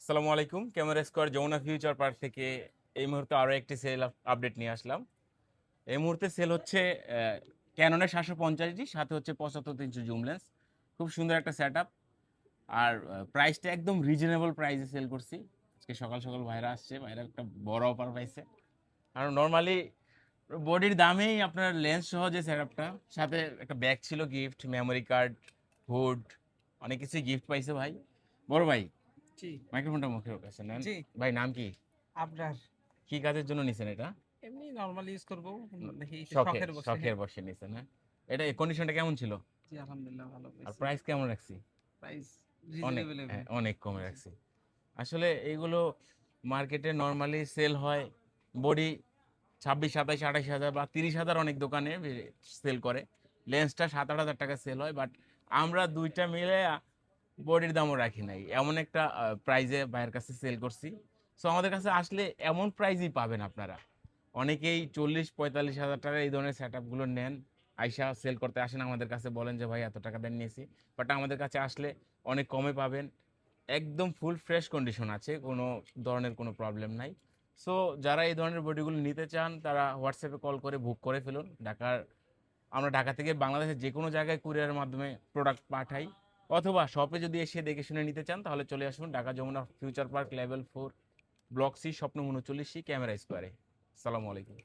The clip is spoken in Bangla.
আসসালামু আলাইকুম। Camera square Jamuna future park থেকে এই মুহূর্তে আরও একটি সেল আপডেট নিয়ে আসলাম। এই মুহূর্তে সেল হচ্ছে ক্যাননের 750 সাথে হচ্ছে 75-300 জুম লেন্স। খুব সুন্দর একটা সেট আপ। আর প্রাইসটা একদম রিজনেবল প্রাইসে সেল করছি। আজকে সকাল সকাল ভাইরা আসছে, ভাইরা একটা বড় অফার পাইছে। আর নর্মালি বডির দামেই আপনার লেন্স সহ যে সেট আপটা, সাথে একটা ব্যাগ ছিল, গিফট, মেমোরি কার্ড, হুড, অনেক কিছুই গিফট পাইছে ভাই। বড় ভাই, জি মাইক্রোফোনটা মুখের কাছে নেন। জি ভাই নাম কি? আপনার কি কাজের জন্য নিছেন এটা? এমনি নরমাল ইউজ করবো দেখি একটু শখে, শখের বসে। শখের বসে নিছেন, হ্যাঁ? এটা কন্ডিশনটা কেমন ছিল? জি আলহামদুলিল্লাহ ভালো আর পাইছি। প্রাইস কেমন রাখছি? প্রাইস অনেক, রিজনেবল হ্যাঁ, হবে। অনেক কমে জি রাখছি। আসলে এইগুলো মার্কেটে নর্মালি সেল হয় বডি 26, 27, 28 হাজার বা 30 হাজার, অনেক দোকানে সেল করে। লেন্সটা 7-8 হাজার টাকা সেল হয়, বাট আমরা দুইটা মিলে বডির দামও রাখি নাই, এমন একটা প্রাইজে ভাইয়ের কাছে সেল করছি। সো আমাদের কাছে আসলে এমন প্রাইজই পাবেন আপনারা। অনেকেই 40-45 হাজার টাকা এই ধরনের সেট আপগুলো নেন, আইসা সেল করতে আসেন আমাদের কাছে, বলেন যে ভাই এত টাকা দেন নিয়েছি। বাট আমাদের কাছে আসলে অনেক কমে পাবেন। একদম ফুল ফ্রেশ কন্ডিশন আছে, কোনো ধরনের কোনো প্রবলেম নাই। সো যারা এই ধরনের বডিগুলো নিতে চান তারা হোয়াটসঅ্যাপে কল করে বুক করে ফেলুন। আমরা ঢাকা থেকে বাংলাদেশের যে কোনো জায়গায় কুরিয়ারের মাধ্যমে প্রোডাক্ট পাঠাই, অথবা শপে যদি এসে দেখে শুনে নিতে চান তাহলে চলে আসুন Dhaka Jamuna future park level 4, block C, Shwapno 39, camera স্কোয়ারে। আসসালামু আলাইকুম।